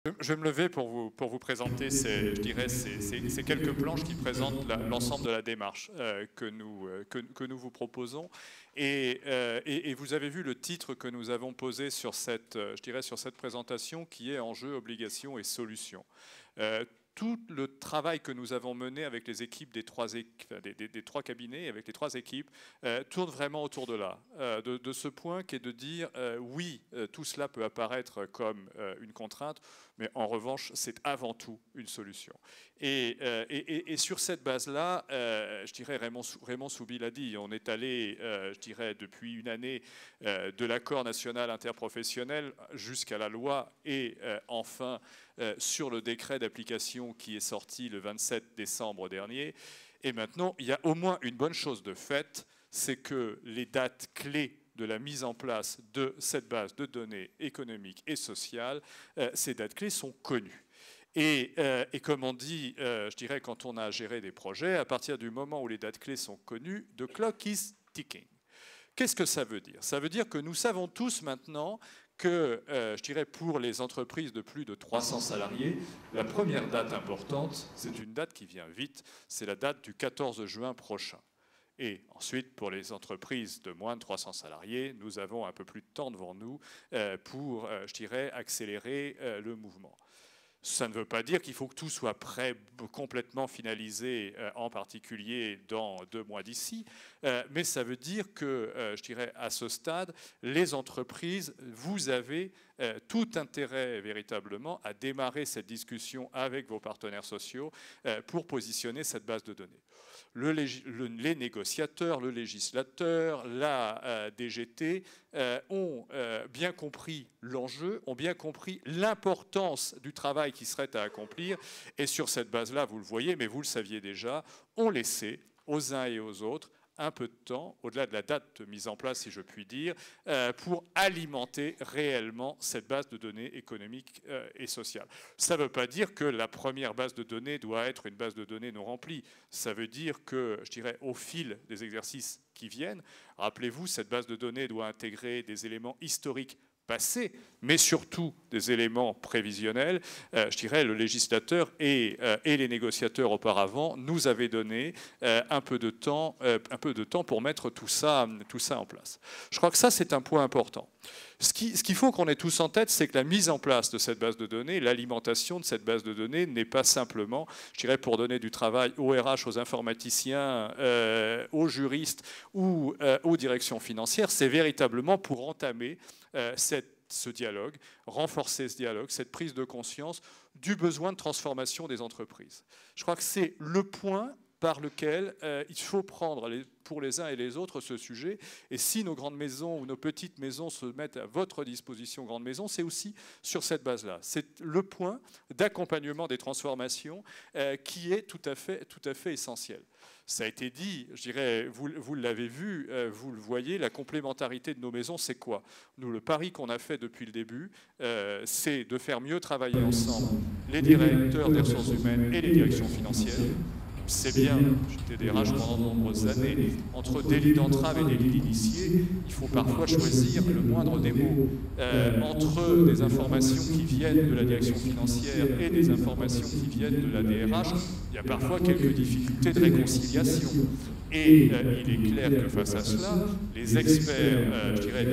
Je vais me lever pour vous présenter ces quelques planches qui présentent l'ensemble de la démarche que nous vous proposons. Et vous avez vu le titre que nous avons posé sur cette présentation qui est Enjeux, obligations et solutions. Tout le travail que nous avons mené avec les équipes des trois cabinets, avec les trois équipes, tourne vraiment autour de là, de ce point qui est de dire oui, tout cela peut apparaître comme une contrainte, mais en revanche, c'est avant tout une solution. Et sur cette base-là, je dirais, Raymond Soubi l'a dit, on est allé, je dirais, depuis une année de l'accord national interprofessionnel jusqu'à la loi et enfin sur le décret d'application qui est sorti le 27 décembre dernier. Et maintenant, il y a au moins une bonne chose de faite, c'est que les dates clés de la mise en place de cette base de données économiques et sociales, ces dates clés sont connues. Et comme on dit, je dirais, quand on a géré des projets, à partir du moment où les dates clés sont connues, the clock is ticking. Qu'est-ce que ça veut dire? Ça veut dire que nous savons tous maintenant que, je dirais, pour les entreprises de plus de 300 salariés, la première date importante, c'est une date qui vient vite, c'est la date du 14 juin prochain. Et ensuite, pour les entreprises de moins de 300 salariés, nous avons un peu plus de temps devant nous pour, je dirais, accélérer le mouvement. Ça ne veut pas dire qu'il faut que tout soit prêt, complètement finalisé, en particulier dans 2 mois d'ici, mais ça veut dire que, je dirais, à ce stade, les entreprises, vous avez tout intérêt véritablement à démarrer cette discussion avec vos partenaires sociaux pour positionner cette base de données. Les négociateurs, le législateur, la DGT ont bien compris l'enjeu, ont bien compris l'importance du travail qui serait à accomplir. Et sur cette base-là, vous le voyez, mais vous le saviez déjà, ont laissé aux uns et aux autres un peu de temps, au-delà de la date de mise en place, si je puis dire, pour alimenter réellement cette base de données économique et sociale. Ça ne veut pas dire que la première base de données doit être une base de données non remplie. Ça veut dire que, je dirais, au fil des exercices qui viennent, rappelez-vous, cette base de données doit intégrer des éléments historiques passés, mais surtout des éléments prévisionnels. Je dirais, le législateur et les négociateurs auparavant nous avaient donné un peu de temps pour mettre tout ça en place. Je crois que ça, c'est un point important. Ce qu'il faut qu'on ait tous en tête, c'est que la mise en place de cette base de données, l'alimentation de cette base de données n'est pas simplement, je dirais, pour donner du travail aux RH, aux informaticiens, aux juristes ou aux directions financières, c'est véritablement pour entamer ce dialogue, renforcer ce dialogue, cette prise de conscience du besoin de transformation des entreprises. Je crois que c'est le point par lequel il faut prendre pour les uns et les autres ce sujet. Et si nos grandes maisons ou nos petites maisons se mettent à votre disposition, grandes maisons, c'est aussi sur cette base-là. C'est le point d'accompagnement des transformations qui est tout à fait essentiel. Ça a été dit, je dirais, vous l'avez vu, vous le voyez, la complémentarité de nos maisons, c'est quoi? Nous, le pari qu'on a fait depuis le début, c'est de faire mieux travailler ensemble les directeurs des ressources humaines et les directions financières. C'est bien, j'étais DRH pendant de nombreuses années, entre délit d'entrave et délit d'initié, il faut parfois choisir le moindre des mots. Entre des informations qui viennent de la direction financière et des informations qui viennent de la DRH, il y a parfois quelques difficultés de réconciliation. Et il est clair que face à cela, les experts, je dirais,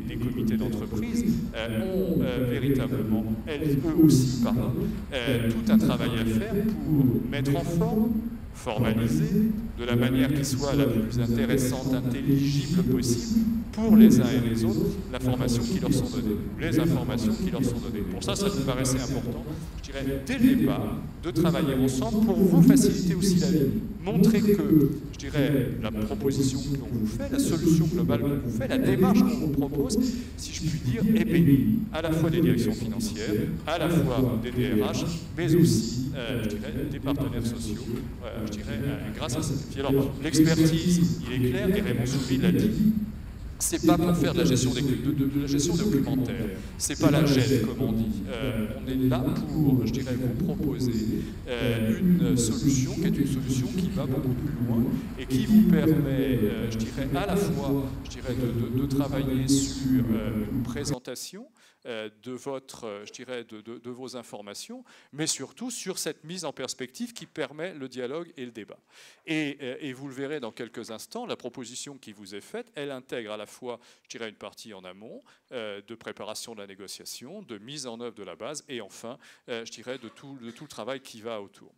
des comités d'entreprise ont véritablement, eux aussi, tout un travail à faire pour mettre en forme, formaliser de la manière qui soit la plus intéressante, intelligible possible pour les uns et les autres la formation qui leur sont données, les informations qui leur sont données. Pour ça nous paraissait important, je dirais, dès le départ, de travailler ensemble pour vous faciliter aussi la vie. Montrer que, je dirais, la proposition que l'on vous fait, la solution globale qu'on vous fait, la démarche qu'on vous propose, si je puis dire, est bénie à la fois des directions financières, à la fois des DRH, mais aussi, je dirais, des partenaires sociaux, je dirais, grâce à cette. Alors, l'expertise, il est clair, et Raymond Soubi l'a dit, c'est pas pour faire de la gestion, de la gestion documentaire, c'est pas la GED comme on dit. On est là pour, je dirais, vous proposer une solution qui est une solution qui va beaucoup plus loin et qui vous permet, je dirais, à la fois, je dirais, de travailler sur une présentation je dirais, de vos informations, mais surtout sur cette mise en perspective qui permet le dialogue et le débat. Et vous le verrez dans quelques instants, la proposition qui vous est faite, elle intègre à la fois, je dirais, une partie en amont, de préparation de la négociation, de mise en œuvre de la base, et enfin, je dirais, de tout le travail qui va autour.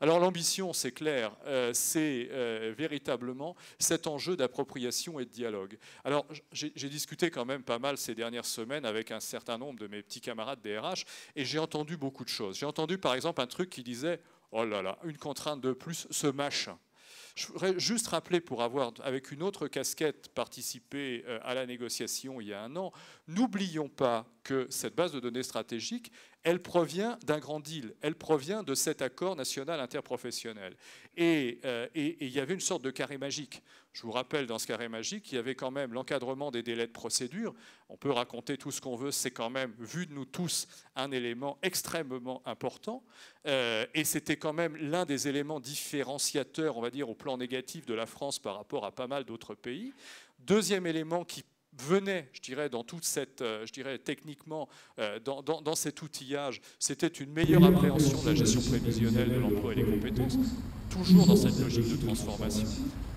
Alors l'ambition, c'est clair, c'est véritablement cet enjeu d'appropriation et de dialogue. Alors j'ai discuté quand même pas mal ces dernières semaines avec un certain nombre de mes petits camarades DRH, et j'ai entendu beaucoup de choses. J'ai entendu par exemple un truc qui disait « Oh là là, une contrainte de plus, ce machin ». Je voudrais juste rappeler, pour avoir, avec une autre casquette, participé à la négociation il y a un an, n'oublions pas que cette base de données stratégique, elle provient d'un grand deal, elle provient de cet accord national interprofessionnel. Et il y avait une sorte de carré magique. Je vous rappelle, dans ce carré magique, il y avait quand même l'encadrement des délais de procédure. On peut raconter tout ce qu'on veut, c'est quand même, vu de nous tous, un élément extrêmement important. Et c'était quand même l'un des éléments différenciateurs, on va dire, au plan négatif de la France par rapport à pas mal d'autres pays. Deuxième élément qui venait, je dirais, dans toute cette, je dirais, techniquement, dans cet outillage, c'était une meilleure appréhension de la gestion prévisionnelle de l'emploi et des compétences, toujours dans cette logique de transformation.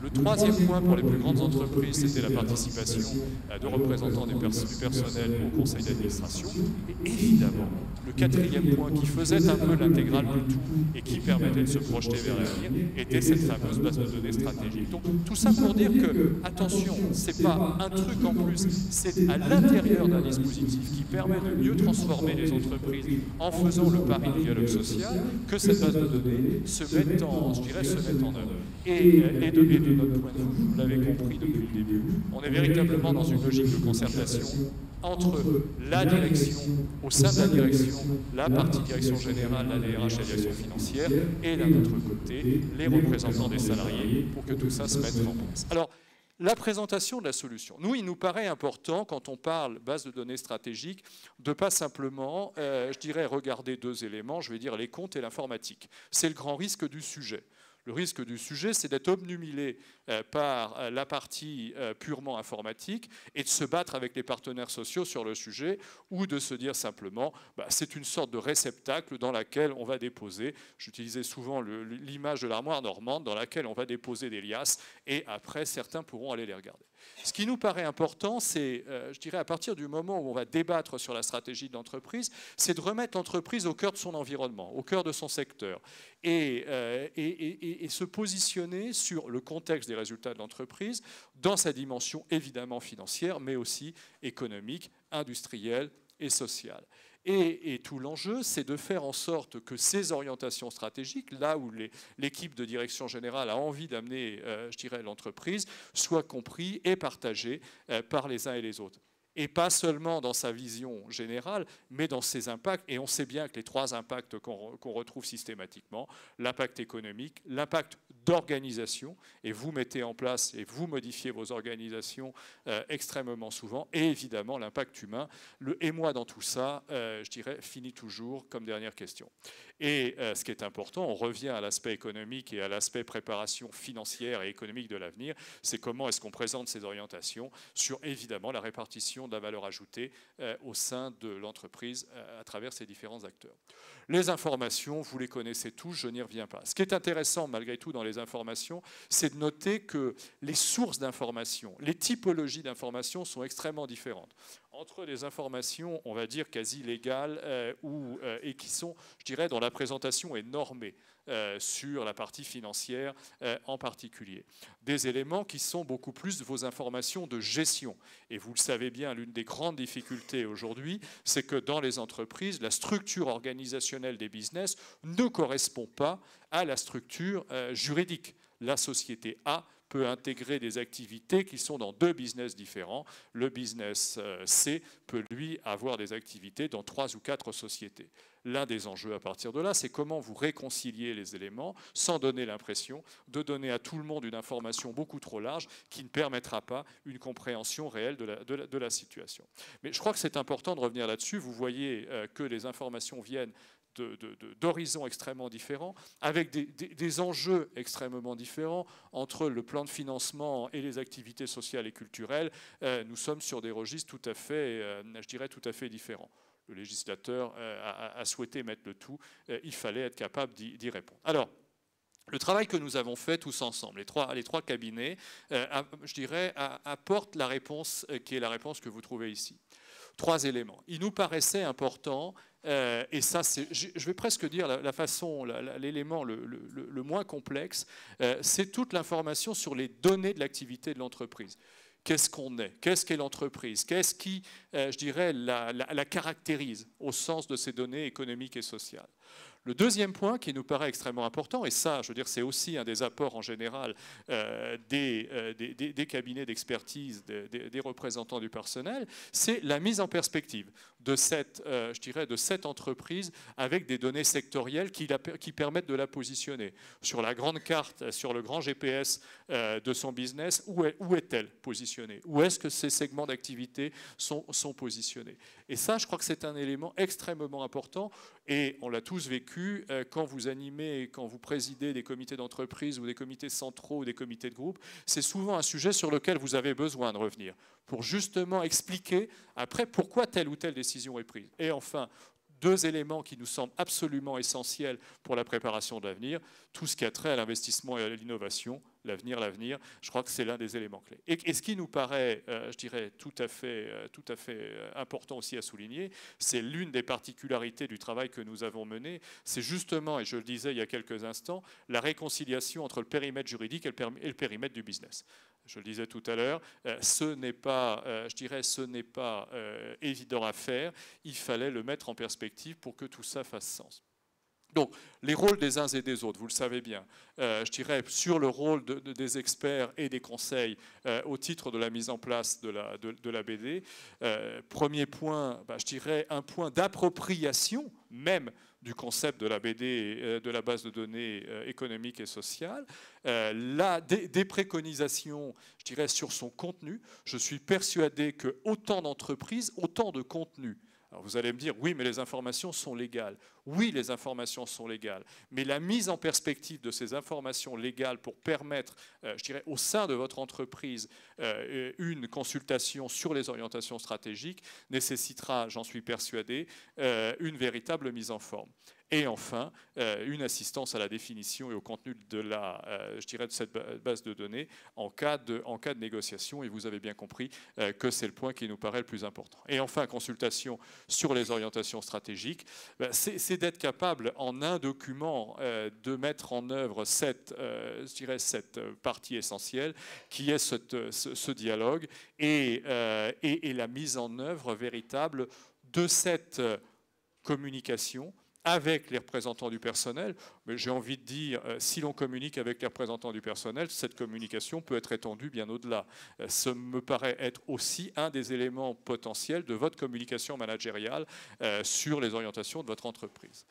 Le troisième point pour les plus grandes entreprises, c'était la participation de représentants du personnel au conseil d'administration. Et évidemment, le quatrième point qui faisait un peu l'intégrale de tout et qui permettait de se projeter vers l'avenir était cette fameuse base de données stratégique. Donc tout ça pour dire que, attention, ce n'est pas un truc en plus, c'est à l'intérieur d'un dispositif qui permet de mieux transformer les entreprises en faisant le pari du dialogue social que cette base de données se mette en, je dirais, se mette en œuvre. Et de notre point de vue, vous l'avez compris depuis le début, on est véritablement dans une logique de concertation entre la direction, au sein de la direction, la partie direction générale, la DRH, la direction financière, et d'un autre côté, les représentants des salariés, pour que tout ça se mette en place. Alors, la présentation de la solution. Nous, il nous paraît important, quand on parle base de données stratégique, de ne pas simplement, je dirais, regarder deux éléments, je vais dire les comptes et l'informatique. C'est le grand risque du sujet. Le risque du sujet, c'est d'être obnubilé par la partie purement informatique et de se battre avec les partenaires sociaux sur le sujet, ou de se dire simplement, c'est une sorte de réceptacle dans laquelle on va déposer, j'utilisais souvent l'image de l'armoire normande, dans laquelle on va déposer des liasses, et après, certains pourront aller les regarder. Ce qui nous paraît important, c'est, je dirais, à partir du moment où on va débattre sur la stratégie de l'entreprise, c'est de remettre l'entreprise au cœur de son environnement, au cœur de son secteur, et se positionner sur le contexte des résultats de l'entreprise, dans sa dimension évidemment financière, mais aussi économique, industrielle et sociale. Et tout l'enjeu, c'est de faire en sorte que ces orientations stratégiques, là où l'équipe de direction générale a envie d'amener, je dirais, l'entreprise, soient compris et partagés par les uns et les autres. Et pas seulement dans sa vision générale, mais dans ses impacts. Et on sait bien que les trois impacts qu'on retrouve systématiquement, l'impact économique, l'impact d'organisation, et vous mettez en place et vous modifiez vos organisations extrêmement souvent, et évidemment l'impact humain. Le émoi dans tout ça, je dirais, finit toujours comme dernière question. Et ce qui est important, on revient à l'aspect économique et à l'aspect préparation financière et économique de l'avenir, c'est comment est-ce qu'on présente ces orientations sur évidemment la répartition de la valeur ajoutée au sein de l'entreprise à travers ces différents acteurs. Les informations, vous les connaissez tous, je n'y reviens pas. Ce qui est intéressant malgré tout dans les informations, c'est de noter que les sources d'informations, les typologies d'informations sont extrêmement différentes. Entre des informations, on va dire, quasi légales et qui sont, je dirais, dont la présentation est normée sur la partie financière en particulier. Des éléments qui sont beaucoup plus de vos informations de gestion. Et vous le savez bien, l'une des grandes difficultés aujourd'hui, c'est que dans les entreprises, la structure organisationnelle des business ne correspond pas à la structure juridique. La société A peut intégrer des activités qui sont dans deux business différents. Le business C peut, lui, avoir des activités dans 3 ou 4 sociétés. l'un des enjeux à partir de là, c'est comment vous réconciliez les éléments sans donner l'impression de donner à tout le monde une information beaucoup trop large qui ne permettra pas une compréhension réelle de la situation. Mais je crois que c'est important de revenir là-dessus. Vous voyez que les informations viennent d'horizons extrêmement différents, avec des enjeux extrêmement différents entre le plan de financement et les activités sociales et culturelles. Nous sommes sur des registres tout à fait, je dirais, tout à fait différents. Le législateur a souhaité mettre le tout. Il fallait être capable d'y répondre. Alors, le travail que nous avons fait tous ensemble, les trois cabinets, je dirais, apportent la réponse qui est la réponse que vous trouvez ici. 3 éléments. Il nous paraissait important, et ça, je vais presque dire l'élément le moins complexe, c'est toute l'information sur les données de l'activité de l'entreprise. Qu'est-ce qu'on est? Qu'est-ce qu'est l'entreprise? Qu'est-ce qui, je dirais, la caractérise au sens de ces données économiques et sociales? Le deuxième point qui nous paraît extrêmement important, et ça, je veux dire, c'est aussi un des apports en général des cabinets d'expertise, des représentants du personnel, c'est la mise en perspective de je dirais, de cette entreprise avec des données sectorielles qui permettent de la positionner. Sur la grande carte, sur le grand GPS de son business, où est-elle positionnée? Où est-ce que ces segments d'activité sont positionnés? Et ça, je crois que c'est un élément extrêmement important, et on l'a tous vécu quand vous animez, quand vous présidez des comités d'entreprise ou des comités centraux ou des comités de groupe, c'est souvent un sujet sur lequel vous avez besoin de revenir pour justement expliquer après pourquoi telle ou telle décision est prise. Et enfin, 2 éléments qui nous semblent absolument essentiels pour la préparation de l'avenir, tout ce qui a trait à l'investissement et à l'innovation, l'avenir, je crois que c'est l'un des éléments clés. Et ce qui nous paraît, je dirais, tout à fait important aussi à souligner, c'est l'une des particularités du travail que nous avons mené, c'est justement, et je le disais il y a quelques instants, la réconciliation entre le périmètre juridique et le périmètre du business. Je le disais tout à l'heure, ce n'est pas, évident à faire. Il fallait le mettre en perspective pour que tout ça fasse sens. Donc, les rôles des uns et des autres, vous le savez bien, je dirais sur le rôle des experts et des conseils au titre de la mise en place de la BD. Premier point, je dirais un point d'appropriation même du concept de la BD, de la base de données économique et sociale. Des préconisations, je dirais, sur son contenu. Je suis persuadé que autant d'entreprises, autant de contenus. Alors vous allez me dire, oui, mais les informations sont légales. Oui, les informations sont légales. Mais la mise en perspective de ces informations légales pour permettre, je dirais, au sein de votre entreprise, une consultation sur les orientations stratégiques nécessitera, j'en suis persuadé, une véritable mise en forme. Et enfin, une assistance à la définition et au contenu je dirais, de cette base de données en cas de négociation. Et vous avez bien compris que c'est le point qui nous paraît le plus important. Et enfin, consultation sur les orientations stratégiques. C'est d'être capable, en un document, de mettre en œuvre cette partie essentielle qui est ce dialogue et la mise en œuvre véritable de cette communication avec les représentants du personnel. Mais j'ai envie de dire, si l'on communique avec les représentants du personnel, cette communication peut être étendue bien au-delà. Ça me paraît être aussi un des éléments potentiels de votre communication managériale sur les orientations de votre entreprise.